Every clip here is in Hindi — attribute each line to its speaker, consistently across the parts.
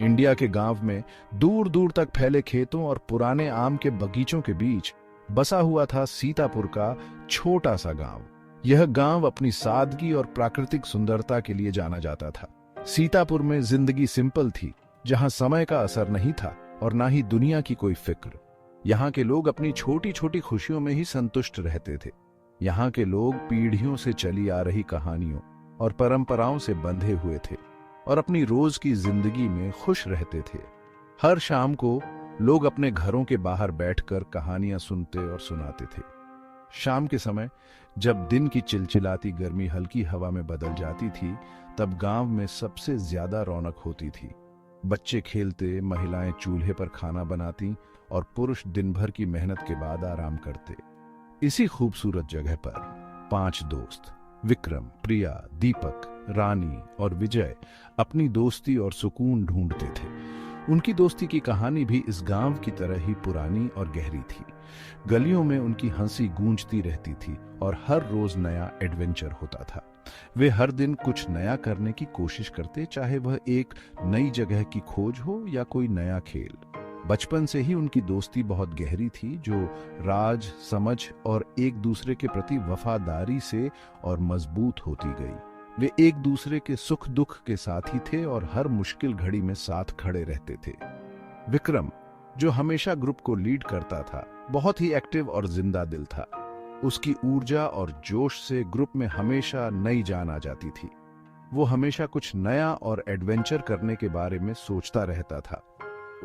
Speaker 1: इंडिया के गांव में दूर दूर तक फैले खेतों और पुराने आम के बगीचों के बीच बसा हुआ था सीतापुर का छोटा सा गांव। यह गांव अपनी सादगी और प्राकृतिक सुंदरता के लिए जाना जाता था। सीतापुर में जिंदगी सिंपल थी, जहां समय का असर नहीं था और ना ही दुनिया की कोई फिक्र। यहाँ के लोग अपनी छोटी छोटी खुशियों में ही संतुष्ट रहते थे। यहाँ के लोग पीढ़ियों से चली आ रही कहानियों और परंपराओं से बंधे हुए थे और अपनी रोज की जिंदगी में खुश रहते थे। हर शाम को लोग अपने घरों के बाहर बैठकर कहानियां सुनते और सुनाते थे। शाम के समय जब दिन की चिलचिलाती गर्मी हल्की हवा में बदल जाती थी, तब गांव में सबसे ज्यादा रौनक होती थी। बच्चे खेलते, महिलाएं चूल्हे पर खाना बनाती और पुरुष दिन भर की मेहनत के बाद आराम करते। इसी खूबसूरत जगह पर 5 दोस्त विक्रम, प्रिया, दीपक, रानी और विजय अपनी दोस्ती और सुकून ढूंढते थे। उनकी दोस्ती की कहानी भी इस गांव की तरह ही पुरानी और गहरी थी। गलियों में उनकी हंसी गूंजती रहती थी और हर रोज नया एडवेंचर होता था। वे हर दिन कुछ नया करने की कोशिश करते, चाहे वह एक नई जगह की खोज हो या कोई नया खेल। बचपन से ही उनकी दोस्ती बहुत गहरी थी, जो राज, समझ और एक दूसरे के प्रति वफादारी से और मजबूत होती गई। वे एक दूसरे के सुख दुख के साथी थे और हर मुश्किल घड़ी में साथ खड़े रहते थे। विक्रम, जो हमेशा ग्रुप को लीड करता था, बहुत ही एक्टिव और जिंदा दिल था। उसकी ऊर्जा और जोश से ग्रुप में हमेशा नई जान आ जाती थी। वो हमेशा कुछ नया और एडवेंचर करने के बारे में सोचता रहता था।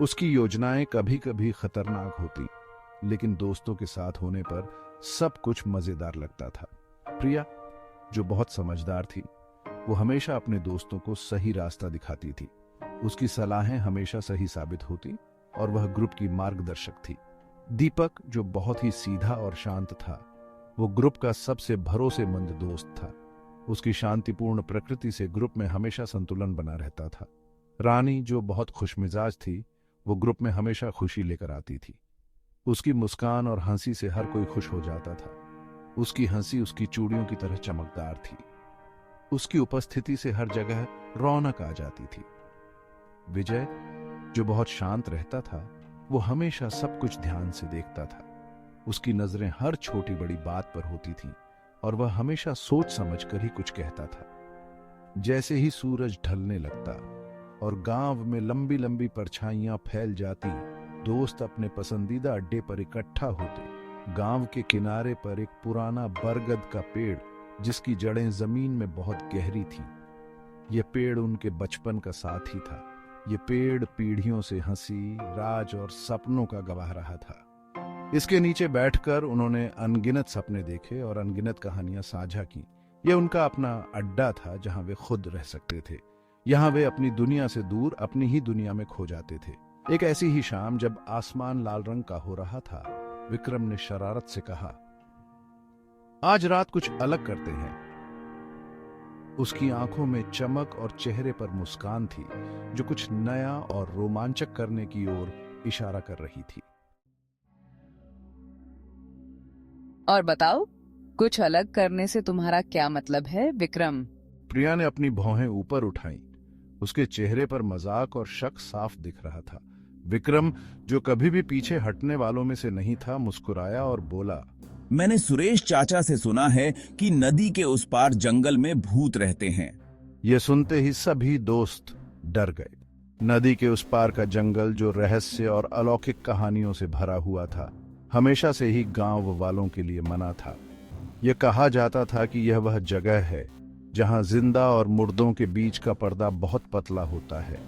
Speaker 1: उसकी योजनाएं कभी कभी खतरनाक होती, लेकिन दोस्तों के साथ होने पर सब कुछ मजेदार लगता था। प्रिया, जो बहुत समझदार थी, वो हमेशा अपने दोस्तों को सही रास्ता दिखाती थी। उसकी सलाहें हमेशा सही साबित होती और वह ग्रुप की मार्गदर्शक थी। दीपक, जो बहुत ही सीधा और शांत था, वो ग्रुप का सबसे भरोसेमंद दोस्त था। उसकी शांतिपूर्ण प्रकृति से ग्रुप में हमेशा संतुलन बना रहता था। रानी, जो बहुत खुशमिजाज थी, वो ग्रुप में हमेशा खुशी लेकर आती थी। उसकी मुस्कान और हंसी से हर कोई खुश हो जाता था। उसकी हंसी उसकी चूड़ियों की तरह चमकदार थी। उसकी उपस्थिति से हर जगह रौनक आ जाती थी। विजय, जो बहुत शांत रहता था, वो हमेशा सब कुछ ध्यान से देखता था। उसकी नजरें हर छोटी बड़ी बात पर होती थीं और वह हमेशा सोच समझकर ही कुछ कहता था। जैसे ही सूरज ढलने लगता और गांव में लंबी लंबी परछाइयां फैल जाती, दोस्त अपने पसंदीदा अड्डे पर इकट्ठा होते। गांव के किनारे पर एक पुराना बरगद का पेड़, जिसकी जड़ें जमीन में बहुत गहरी थीं। यह पेड़ उनके बचपन का साथी था। यह पेड़ पीढ़ियों से हंसी, राज और सपनों का गवाह रहा था। इसके नीचे बैठकर उन्होंने अनगिनत सपने देखे और अनगिनत कहानियां साझा की। यह उनका अपना अड्डा था, जहां वे खुद रह सकते थे। यहाँ वे अपनी दुनिया से दूर अपनी ही दुनिया में खो जाते थे। एक ऐसी ही शाम, जब आसमान लाल रंग का हो रहा था, विक्रम ने शरारत से कहा, आज रात कुछ अलग करते हैं। उसकी आंखों में चमक और चेहरे पर मुस्कान थी, जो कुछ नया और रोमांचक करने की ओर इशारा कर रही थी।
Speaker 2: और बताओ, कुछ अलग करने से तुम्हारा क्या मतलब है, विक्रम?
Speaker 1: प्रिया ने अपनी भौहें ऊपर उठाई। उसके चेहरे पर मजाक और शक साफ दिख रहा था। विक्रम, जो कभी भी पीछे हटने वालों में से नहीं था, मुस्कुराया और बोला,
Speaker 3: मैंने सुरेश चाचा से सुना है कि नदी के उस पार जंगल में भूत रहते हैं।
Speaker 1: यह सुनते ही सभी दोस्त डर गए। नदी के उस पार का जंगल, जो रहस्य और अलौकिक कहानियों से भरा हुआ था, हमेशा से ही गांव वालों के लिए मना था। यह कहा जाता था कि यह वह जगह है जहां जिंदा और मुर्दों के बीच का पर्दा बहुत पतला होता है,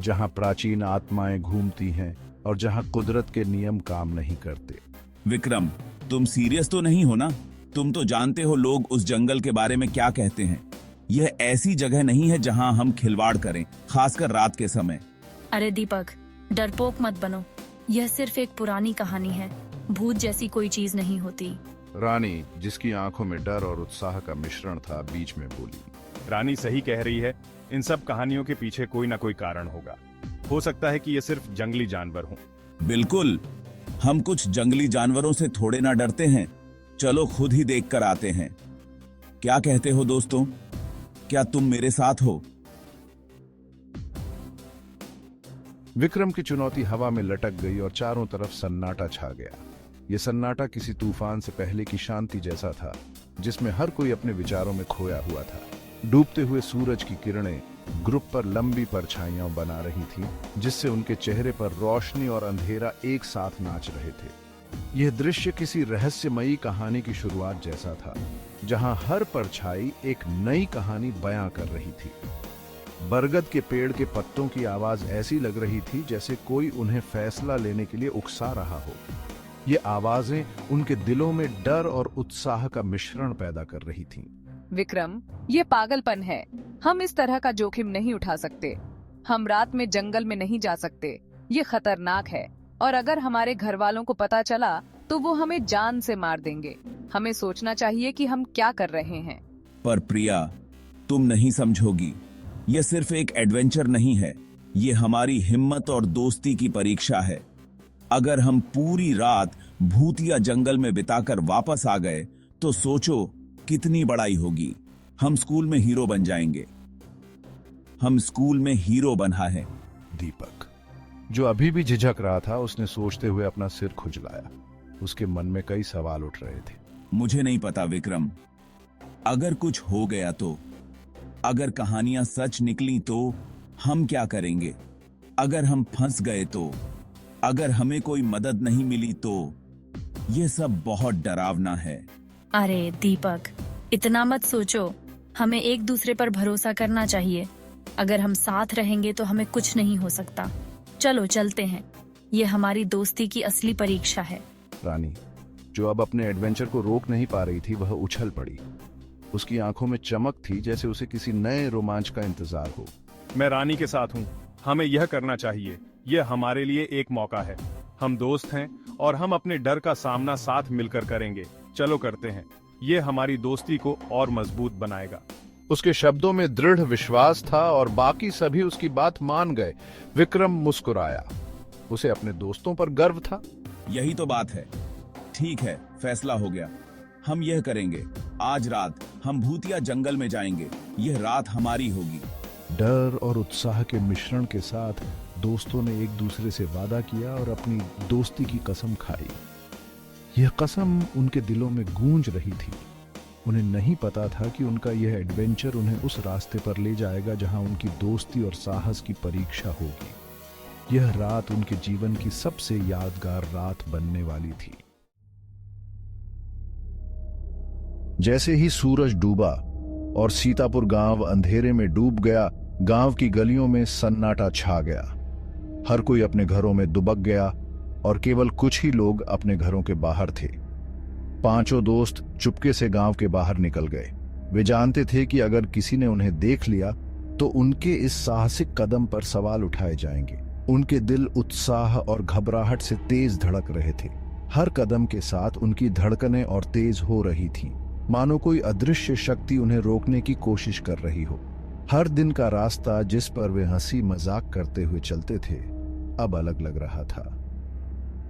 Speaker 1: जहां प्राचीन आत्माएं घूमती हैं और जहां कुदरत के नियम काम नहीं करते।
Speaker 3: विक्रम, तुम सीरियस तो नहीं हो ना? तुम तो जानते हो लोग उस जंगल के बारे में क्या कहते हैं। यह ऐसी जगह नहीं है जहां हम खिलवाड़ करें, खासकर रात के समय।
Speaker 4: अरे दीपक, डरपोक मत बनो। यह सिर्फ एक पुरानी कहानी है। भूत जैसी कोई चीज नहीं होती।
Speaker 1: रानी, जिसकी आंखों में डर और उत्साह का मिश्रण था, बीच में बोली,
Speaker 5: रानी सही कह रही है। इन सब कहानियों के पीछे कोई ना कोई कारण होगा। हो सकता है कि ये सिर्फ जंगली जानवर हों।
Speaker 3: बिल्कुल, हम कुछ जंगली जानवरों से थोड़े ना डरते हैं। चलो खुद ही देख कर आते हैं। क्या कहते हो दोस्तों? क्या तुम मेरे साथ हो?
Speaker 1: विक्रम की चुनौती हवा में लटक गई और चारों तरफ सन्नाटा छा गया। यह सन्नाटा किसी तूफान से पहले की शांति जैसा था, जिसमें हर कोई अपने विचारों में खोया हुआ था। डूबते हुए सूरज की किरणें ग्रुप पर लंबी परछाइयां बना रही थीं, जिससे उनके चेहरे पर रोशनी और अंधेरा एक साथ नाच रहे थे। यह दृश्य किसी रहस्यमयी कहानी की शुरुआत जैसा था, जहां हर परछाई एक नई कहानी बयां कर रही थी। बरगद के पेड़ के पत्तों की आवाज ऐसी लग रही थी जैसे कोई उन्हें फैसला लेने के लिए उकसा रहा हो। ये आवाजें उनके दिलों में डर और उत्साह का मिश्रण पैदा कर रही थीं।
Speaker 2: विक्रम, ये पागलपन है। हम इस तरह का जोखिम नहीं उठा सकते। हम रात में जंगल में नहीं जा सकते। ये खतरनाक है, और अगर हमारे घर वालों को पता चला तो वो हमें जान से मार देंगे। हमें सोचना चाहिए कि हम क्या कर रहे हैं।
Speaker 3: पर प्रिया, तुम नहीं समझोगी। यह सिर्फ एक एडवेंचर नहीं है, ये हमारी हिम्मत और दोस्ती की परीक्षा है। अगर हम पूरी रात भूतिया जंगल में बिताकर वापस आ गए तो सोचो कितनी बड़ाई होगी। हम स्कूल में हीरो बन जाएंगे। हम स्कूल में हीरो बना है।
Speaker 1: दीपक, जो अभी भी झिझक रहा था, उसने सोचते हुए अपना सिर खुजलाया। उसके मन में कई सवाल उठ रहे थे।
Speaker 3: मुझे नहीं पता विक्रम, अगर कुछ हो गया तो, अगर कहानियां सच निकली तो हम क्या करेंगे? अगर हम फंस गए तो, अगर हमें कोई मदद नहीं मिली तो? यह सब बहुत डरावना है।
Speaker 4: अरे दीपक, इतना मत सोचो। हमें एक दूसरे पर भरोसा करना चाहिए। अगर हम साथ रहेंगे तो हमें कुछ नहीं हो सकता। चलो चलते हैं। ये हमारी दोस्ती की असली परीक्षा है।
Speaker 1: रानी, जो अब अपने एडवेंचर को रोक नहीं पा रही थी, वह उछल पड़ी। उसकी आंखों में चमक थी, जैसे उसे किसी नए रोमांच का इंतजार हो।
Speaker 5: मैं रानी के साथ हूँ। हमें यह करना चाहिए। यह हमारे लिए एक मौका है। हम दोस्त हैं और हम अपने डर का सामना साथ मिलकर करेंगे। चलो करते हैं। यह हमारी दोस्ती को और मजबूत बनाएगा।
Speaker 1: उसके शब्दों में दृढ़ विश्वास था और बाकी सभी उसकी बात मान गए। विक्रम मुस्कुराया। उसे अपने दोस्तों पर गर्व था।
Speaker 3: यही तो बात है। ठीक है, फैसला हो गया। हम यह करेंगे। आज रात हम भूतिया जंगल में जाएंगे। यह रात हमारी होगी।
Speaker 1: डर और उत्साह के मिश्रण के साथ दोस्तों ने एक दूसरे से वादा किया और अपनी दोस्ती की कसम खाई। यह कसम उनके दिलों में गूंज रही थी। उन्हें नहीं पता था कि उनका यह एडवेंचर उन्हें उस रास्ते पर ले जाएगा जहां उनकी दोस्ती और साहस की परीक्षा होगी। यह रात उनके जीवन की सबसे यादगार रात बनने वाली थी। जैसे ही सूरज डूबा और सीतापुर गांव अंधेरे में डूब गया, गांव की गलियों में सन्नाटा छा गया। हर कोई अपने घरों में दुबक गया और केवल कुछ ही लोग अपने घरों के बाहर थे। पांचों दोस्त चुपके से गांव के बाहर निकल गए। वे जानते थे कि अगर किसी ने उन्हें देख लिया तो उनके इस साहसिक कदम पर सवाल उठाए जाएंगे। उनके दिल उत्साह और घबराहट से तेज धड़क रहे थे। हर कदम के साथ उनकी धड़कनें और तेज हो रही थीं, मानो कोई अदृश्य शक्ति उन्हें रोकने की कोशिश कर रही हो। हर दिन का रास्ता जिस पर वे हंसी मजाक करते हुए चलते थे, अब अलग लग रहा था।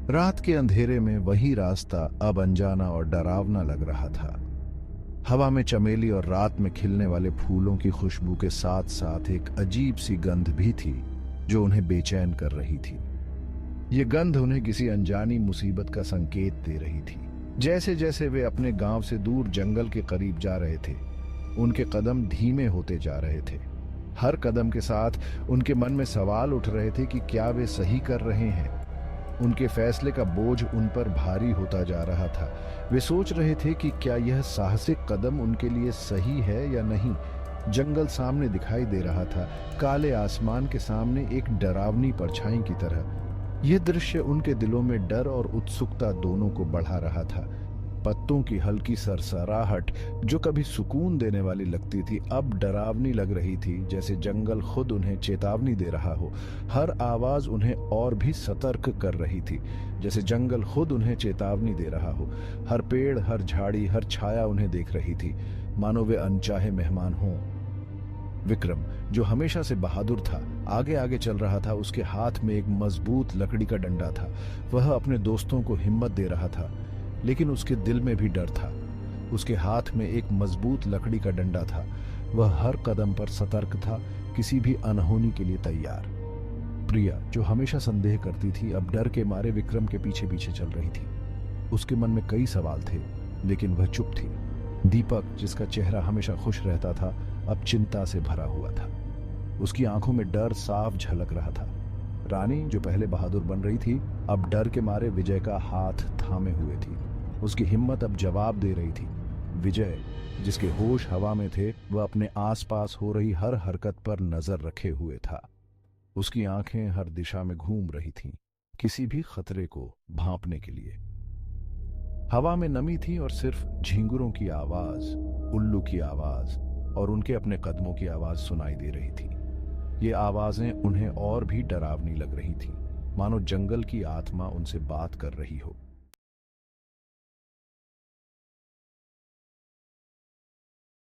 Speaker 1: रात के अंधेरे में वही रास्ता अब अनजाना और डरावना लग रहा था। हवा में चमेली और रात में खिलने वाले फूलों की खुशबू के साथ साथ एक अजीब सी गंध भी थी जो उन्हें बेचैन कर रही थी। ये गंध उन्हें किसी अनजानी मुसीबत का संकेत दे रही थी। जैसे जैसे वे अपने गांव से दूर जंगल के करीब जा रहे थे, उनके कदम धीमे होते जा रहे थे। हर कदम के साथ उनके मन में सवाल उठ रहे थे कि क्या वे सही कर रहे हैं। उनके फैसले का बोझ उन पर भारी होता जा रहा था। वे सोच रहे थे कि क्या यह साहसिक कदम उनके लिए सही है या नहीं। जंगल सामने दिखाई दे रहा था, काले आसमान के सामने एक डरावनी परछाई की तरह। यह दृश्य उनके दिलों में डर और उत्सुकता दोनों को बढ़ा रहा था। पत्तों की हल्की सरसराहट जो कभी सुकून देने वाली लगती थी, अब डरावनी लग रही थी, जैसे जंगल खुद उन्हें चेतावनी दे रहा हो। हर आवाज उन्हें और भी सतर्क कर रही थी, जैसे जंगल खुद उन्हें चेतावनी दे रहा हो। हर पेड़, हर झाड़ी, हर छाया उन्हें देख रही थी, मानो वे अनचाहे मेहमान हों। विक्रम, जो हमेशा से बहादुर था, आगे आगे चल रहा था। उसके हाथ में एक मजबूत लकड़ी का डंडा था। वह अपने दोस्तों को हिम्मत दे रहा था, लेकिन उसके दिल में भी डर था। उसके हाथ में एक मजबूत लकड़ी का डंडा था। वह हर कदम पर सतर्क था, किसी भी अनहोनी के लिए तैयार। प्रिया, जो हमेशा संदेह करती थी, अब डर के मारे विक्रम के पीछे पीछे चल रही थी। उसके मन में कई सवाल थे, लेकिन वह चुप थी। दीपक, जिसका चेहरा हमेशा खुश रहता था, अब चिंता से भरा हुआ था। उसकी आंखों में डर साफ झलक रहा था। रानी, जो पहले बहादुर बन रही थी, अब डर के मारे विजय का हाथ थामे हुए थी। उसकी हिम्मत अब जवाब दे रही थी। विजय, जिसके होश हवा में थे, वह अपने आसपास हो रही हर हरकत पर नजर रखे हुए था। उसकी आंखें हर दिशा में घूम रही थीं, किसी भी खतरे को भांपने के लिए। हवा में नमी थी और सिर्फ झींगुरों की आवाज, उल्लू की आवाज और उनके अपने कदमों की आवाज सुनाई दे रही थी। ये आवाजें उन्हें और भी डरावनी लग रही थीं, मानो जंगल की आत्मा उनसे बात कर रही हो।